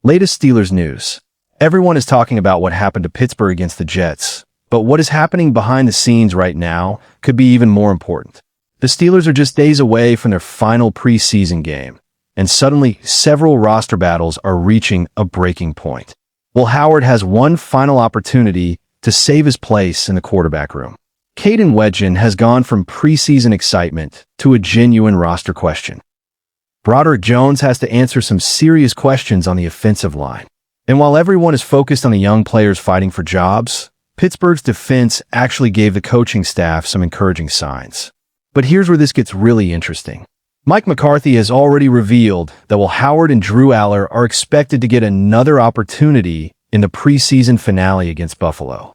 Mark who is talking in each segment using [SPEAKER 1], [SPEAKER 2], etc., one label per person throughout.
[SPEAKER 1] Latest Steelers news. Everyone is talking about what happened to Pittsburgh against the Jets, but what is happening behind the scenes right now could be even more important. The Steelers are just days away from their final preseason game, and suddenly several roster battles are reaching a breaking point. Will Howard has one final opportunity to save his place in the quarterback room. Kaden Wetjen has gone from preseason excitement to a genuine roster question. Broderick Jones has to answer some serious questions on the offensive line. And while everyone is focused on the young players fighting for jobs, Pittsburgh's defense actually gave the coaching staff some encouraging signs. But here's where this gets really interesting. Mike McCarthy has already revealed that while Howard and Drew Allar are expected to get another opportunity in the preseason finale against Buffalo,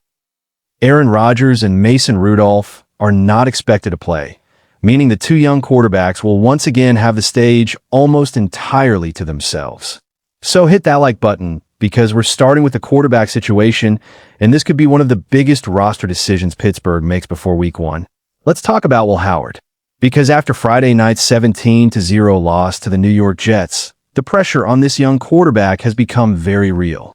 [SPEAKER 1] Aaron Rodgers and Mason Rudolph are not expected to play, meaning the two young quarterbacks will once again have the stage almost entirely to themselves. So hit that like button, because we're starting with the quarterback situation, and this could be one of the biggest roster decisions Pittsburgh makes before Week 1. Let's talk about Will Howard, because after Friday night's 17-0 loss to the New York Jets, the pressure on this young quarterback has become very real.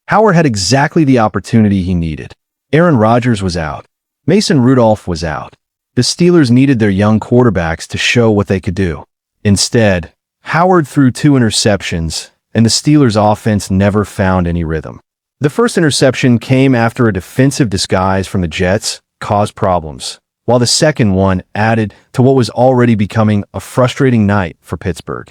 [SPEAKER 1] Howard had exactly the opportunity he needed. Aaron Rodgers was out. Mason Rudolph was out. The Steelers needed their young quarterbacks to show what they could do. Instead, Howard threw 2 interceptions, and the Steelers' offense never found any rhythm. The first interception came after a defensive disguise from the Jets caused problems, while the second one added to what was already becoming a frustrating night for Pittsburgh.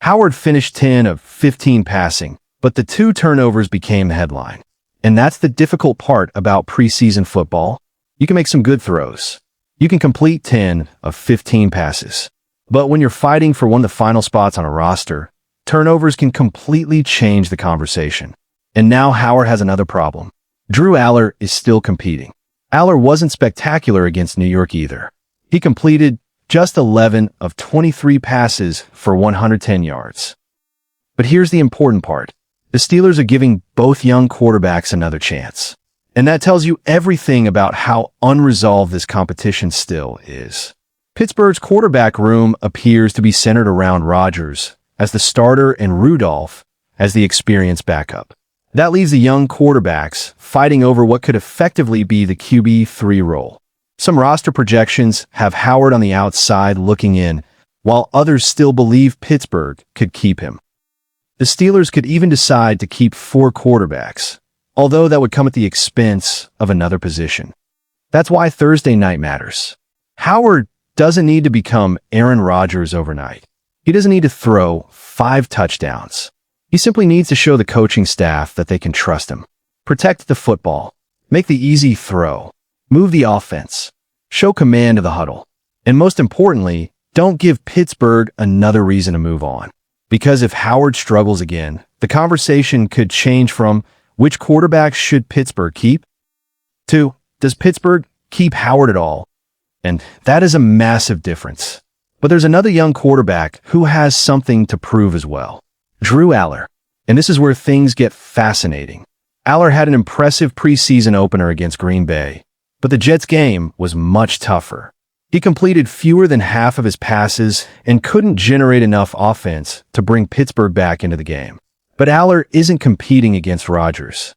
[SPEAKER 1] Howard finished 10 of 15 passing, but the 2 turnovers became the headline. And that's the difficult part about preseason football. You can make some good throws. You can complete 10 of 15 passes. But when you're fighting for one of the final spots on a roster, turnovers can completely change the conversation. And now Howard has another problem. Drew Allar is still competing. Allar wasn't spectacular against New York either. He completed just 11 of 23 passes for 110 yards. But here's the important part. The Steelers are giving both young quarterbacks another chance. And that tells you everything about how unresolved this competition still is. Pittsburgh's quarterback room appears to be centered around Rodgers as the starter and Rudolph as the experienced backup. That leaves the young quarterbacks fighting over what could effectively be the QB3 role. Some roster projections have Howard on the outside looking in, while others still believe Pittsburgh could keep him. The Steelers could even decide to keep 4 quarterbacks, although that would come at the expense of another position. That's why Thursday night matters. Howard doesn't need to become Aaron Rodgers overnight. He doesn't need to throw 5 touchdowns. He simply needs to show the coaching staff that they can trust him. Protect the football. Make the easy throw. Move the offense. Show command of the huddle. And most importantly, don't give Pittsburgh another reason to move on. Because if Howard struggles again, the conversation could change from which quarterback should Pittsburgh keep to does Pittsburgh keep Howard at all? And that is a massive difference. But there's another young quarterback who has something to prove as well. Drew Allar. And this is where things get fascinating. Allar had an impressive preseason opener against Green Bay, but the Jets game was much tougher. He completed fewer than half of his passes and couldn't generate enough offense to bring Pittsburgh back into the game. But Allar isn't competing against Rodgers.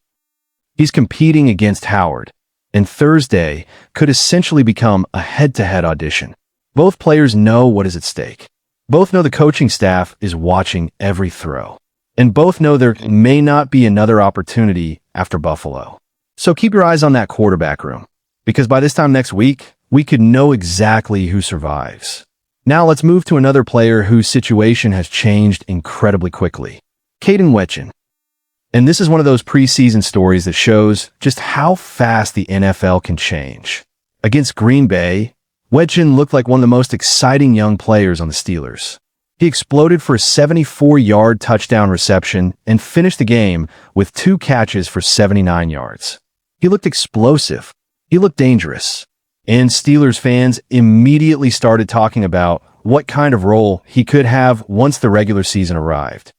[SPEAKER 1] He's competing against Howard, and Thursday could essentially become a head-to-head audition. Both players know what is at stake. Both know the coaching staff is watching every throw. And both know there may not be another opportunity after Buffalo. So keep your eyes on that quarterback room, because by this time next week, we could know exactly who survives. Now let's move to another player whose situation has changed incredibly quickly. Kaden Wetjen. And this is one of those preseason stories that shows just how fast the NFL can change. Against Green Bay, Wetjen looked like one of the most exciting young players on the Steelers. He exploded for a 74-yard touchdown reception and finished the game with 2 catches for 79 yards. He looked explosive. He looked dangerous. And Steelers fans immediately started talking about what kind of role he could have once the regular season arrived.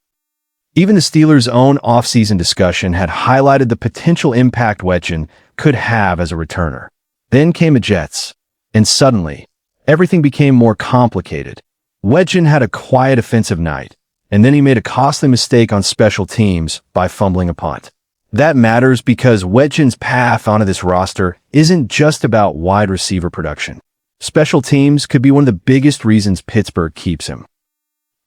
[SPEAKER 1] Even the Steelers' own offseason discussion had highlighted the potential impact Wetjen could have as a returner. Then came the Jets, and suddenly, everything became more complicated. Wetjen had a quiet offensive night, and then he made a costly mistake on special teams by fumbling a punt. That matters because Wetjen's path onto this roster isn't just about wide receiver production. Special teams could be one of the biggest reasons Pittsburgh keeps him.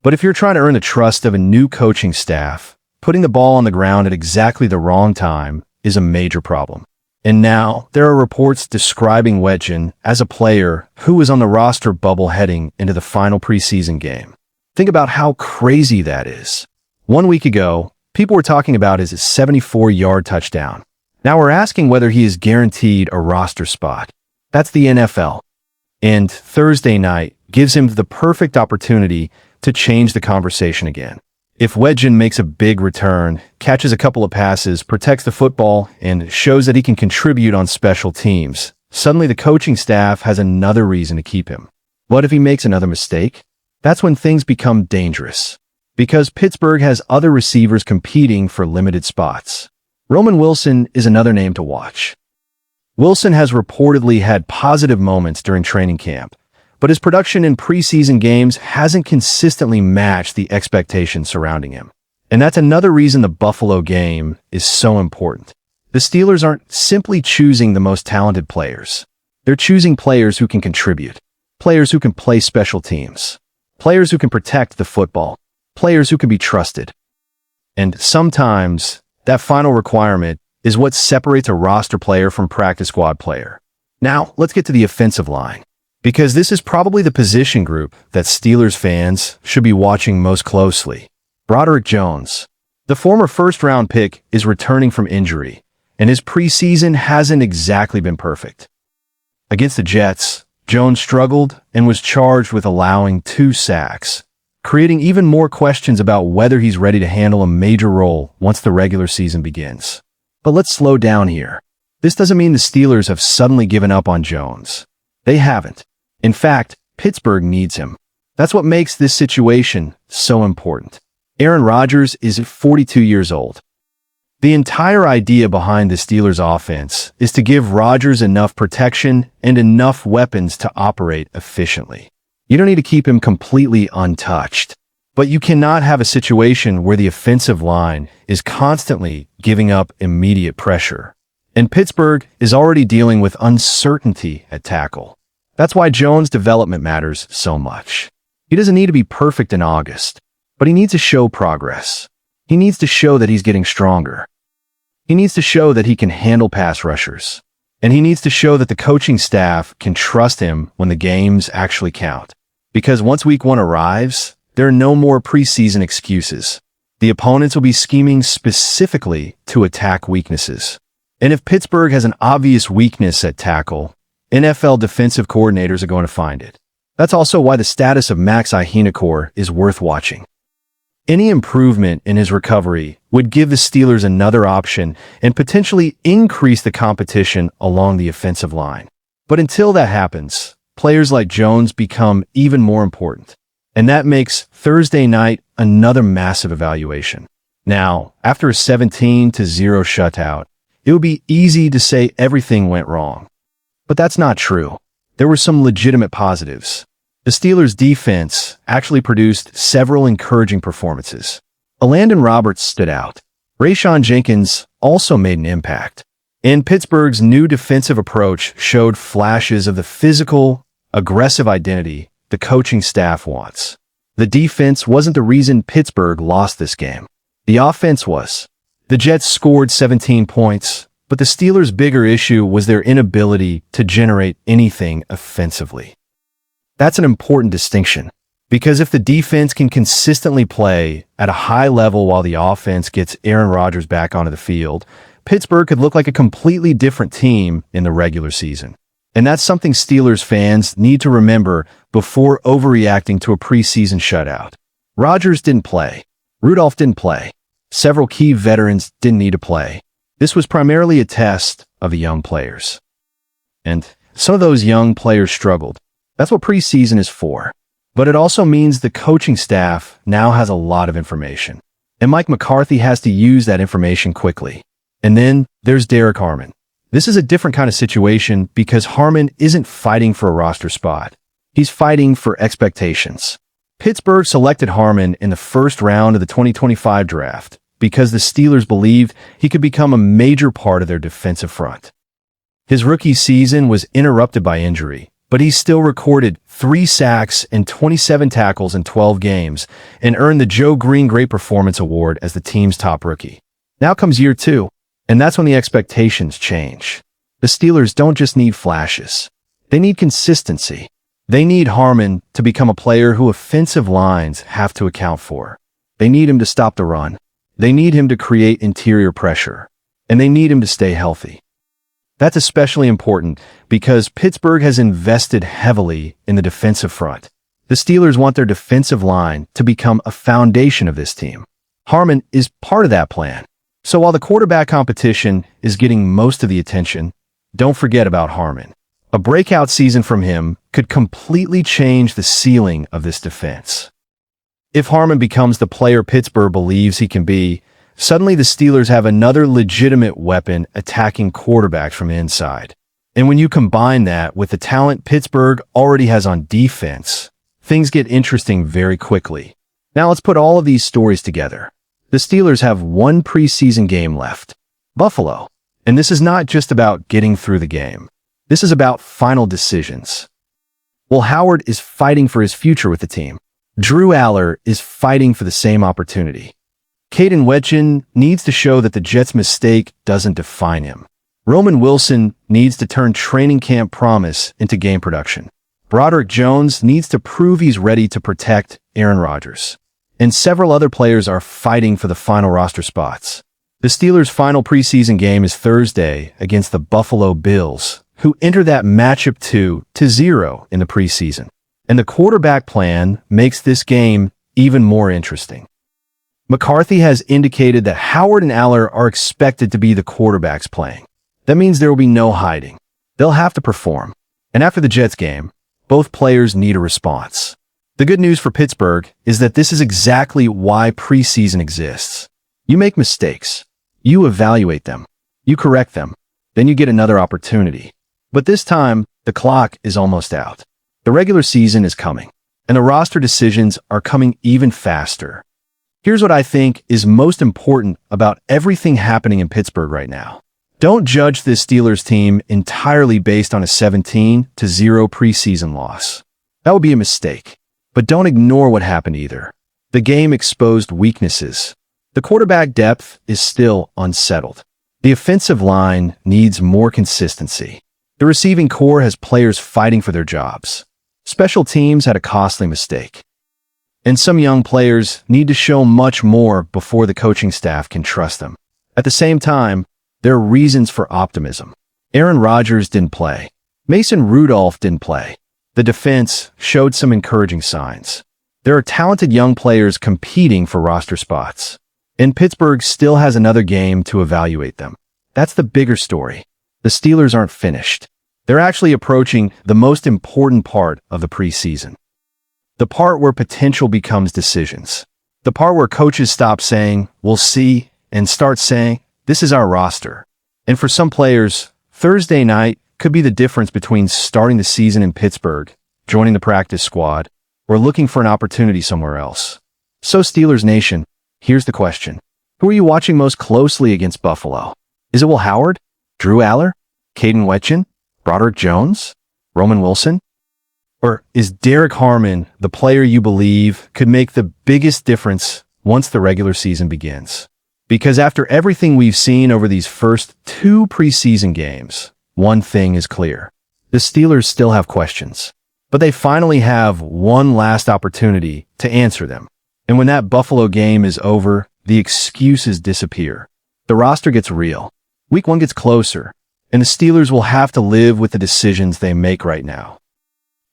[SPEAKER 1] But if you're trying to earn the trust of a new coaching staff, putting the ball on the ground at exactly the wrong time is a major problem. And now, there are reports describing Wetjen as a player who was on the roster bubble heading into the final preseason game. Think about how crazy that is. 1 week ago, people were talking about his 74-yard touchdown. Now we're asking whether he is guaranteed a roster spot. That's the NFL. And Thursday night gives him the perfect opportunity to change the conversation again. If Wetjen makes a big return, catches a couple of passes, protects the football, and shows that he can contribute on special teams, suddenly the coaching staff has another reason to keep him. What if he makes another mistake? That's when things become dangerous. Because Pittsburgh has other receivers competing for limited spots. Roman Wilson is another name to watch. Wilson has reportedly had positive moments during training camp, but his production in preseason games hasn't consistently matched the expectations surrounding him. And that's another reason the Buffalo game is so important. The Steelers aren't simply choosing the most talented players. They're choosing players who can contribute, players who can play special teams, players who can protect the football, players who can be trusted. And sometimes, that final requirement is what separates a roster player from practice squad player. Now, let's get to the offensive line, because this is probably the position group that Steelers fans should be watching most closely. Broderick Jones. The former first-round pick is returning from injury, and his preseason hasn't exactly been perfect. Against the Jets, Jones struggled and was charged with allowing 2 sacks, creating even more questions about whether he's ready to handle a major role once the regular season begins. But let's slow down here. This doesn't mean the Steelers have suddenly given up on Jones. They haven't. In fact, Pittsburgh needs him. That's what makes this situation so important. Aaron Rodgers is 42 years old. The entire idea behind the Steelers' offense is to give Rodgers enough protection and enough weapons to operate efficiently. You don't need to keep him completely untouched, but you cannot have a situation where the offensive line is constantly giving up immediate pressure. And Pittsburgh is already dealing with uncertainty at tackle. That's why Jones' development matters so much. He doesn't need to be perfect in August, but he needs to show progress. He needs to show that he's getting stronger. He needs to show that he can handle pass rushers. And he needs to show that the coaching staff can trust him when the games actually count. Because once week 1 arrives, there are no more preseason excuses. The opponents will be scheming specifically to attack weaknesses. And if Pittsburgh has an obvious weakness at tackle, NFL defensive coordinators are going to find it. That's also why the status of Max Iheinekor is worth watching. Any improvement in his recovery would give the Steelers another option and potentially increase the competition along the offensive line. But until that happens, players like Jones become even more important. And that makes Thursday night another massive evaluation. Now, after a 17-0 shutout, it would be easy to say everything went wrong. But that's not true. There were some legitimate positives. The Steelers' defense actually produced several encouraging performances. Landon Roberts stood out. Rayshon Jenkins also made an impact. And Pittsburgh's new defensive approach showed flashes of the physical, aggressive identity the coaching staff wants. The defense wasn't the reason Pittsburgh lost this game. The offense was. The Jets scored 17 points, but the Steelers' bigger issue was their inability to generate anything offensively. That's an important distinction, because if the defense can consistently play at a high level while the offense gets Aaron Rodgers back onto the field, Pittsburgh could look like a completely different team in the regular season. And that's something Steelers fans need to remember before overreacting to a preseason shutout. Rodgers didn't play. Rudolph didn't play. Several key veterans didn't need to play. This was primarily a test of the young players. And some of those young players struggled. That's what preseason is for. But it also means the coaching staff now has a lot of information. And Mike McCarthy has to use that information quickly. And then there's Derrick Harmon. This is a different kind of situation because Harmon isn't fighting for a roster spot. He's fighting for expectations. Pittsburgh selected Harmon in the first round of the 2025 draft because the Steelers believed he could become a major part of their defensive front. His rookie season was interrupted by injury, but he still recorded 3 sacks and 27 tackles in 12 games and earned the Joe Green Great Performance Award as the team's top rookie. Now comes year 2, and that's when the expectations change. The Steelers don't just need flashes. They need consistency. They need Harmon to become a player who offensive lines have to account for. They need him to stop the run. They need him to create interior pressure. And they need him to stay healthy. That's especially important because Pittsburgh has invested heavily in the defensive front. The Steelers want their defensive line to become a foundation of this team. Harmon is part of that plan. So while the quarterback competition is getting most of the attention, don't forget about Harmon. A breakout season from him could completely change the ceiling of this defense. If Harmon becomes the player Pittsburgh believes he can be, suddenly the Steelers have another legitimate weapon attacking quarterbacks from inside. And when you combine that with the talent Pittsburgh already has on defense, things get interesting very quickly. Now let's put all of these stories together. The Steelers have one preseason game left, Buffalo. And this is not just about getting through the game. This is about final decisions. Well, Howard is fighting for his future with the team. Drew Allar is fighting for the same opportunity. Kaden Wetjen needs to show that the Jets' mistake doesn't define him. Roman Wilson needs to turn training camp promise into game production. Broderick Jones needs to prove he's ready to protect Aaron Rodgers. And several other players are fighting for the final roster spots. The Steelers' final preseason game is Thursday against the Buffalo Bills, who enter that matchup 2-0 in the preseason. And the quarterback plan makes this game even more interesting. McCarthy has indicated that Howard and Allar are expected to be the quarterbacks playing. That means there will be no hiding. They'll have to perform. And after the Jets game, both players need a response. The good news for Pittsburgh is that this is exactly why preseason exists. You make mistakes. You evaluate them. You correct them. Then you get another opportunity. But this time, the clock is almost out. The regular season is coming, and the roster decisions are coming even faster. Here's what I think is most important about everything happening in Pittsburgh right now. Don't judge this Steelers team entirely based on a 17-0 preseason loss. That would be a mistake. But don't ignore what happened either. The game exposed weaknesses. The quarterback depth is still unsettled. The offensive line needs more consistency. The receiving core has players fighting for their jobs. Special teams had a costly mistake. And some young players need to show much more before the coaching staff can trust them. At the same time, there are reasons for optimism. Aaron Rodgers didn't play. Mason Rudolph didn't play. The defense showed some encouraging signs. There are talented young players competing for roster spots. And Pittsburgh still has another game to evaluate them. That's the bigger story. The Steelers aren't finished. They're actually approaching the most important part of the preseason. The part where potential becomes decisions. The part where coaches stop saying, "We'll see," and start saying, "This is our roster." And for some players, Thursday night could be the difference between starting the season in Pittsburgh, joining the practice squad, or looking for an opportunity somewhere else. So Steelers Nation, here's the question. Who are you watching most closely against Buffalo? Is it Will Howard? Drew Allar? Kaden Wetjen? Broderick Jones? Roman Wilson? Or is Derrick Harmon the player you believe could make the biggest difference once the regular season begins? Because after everything we've seen over these first 2 preseason games, one thing is clear. The Steelers still have questions, but they finally have one last opportunity to answer them. And when that Buffalo game is over, the excuses disappear. The roster gets real. Week 1 gets closer, and the Steelers will have to live with the decisions they make right now.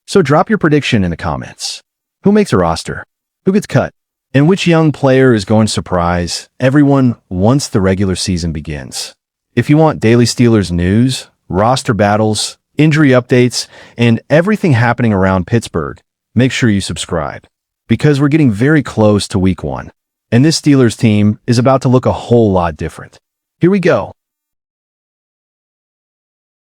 [SPEAKER 1] So drop your prediction in the comments. Who makes a roster? Who gets cut? And which young player is going to surprise everyone once the regular season begins? If you want daily Steelers news, roster battles, injury updates, and everything happening around Pittsburgh, make sure you subscribe. Because we're getting very close to week 1, and this Steelers team is about to look a whole lot different. Here we go.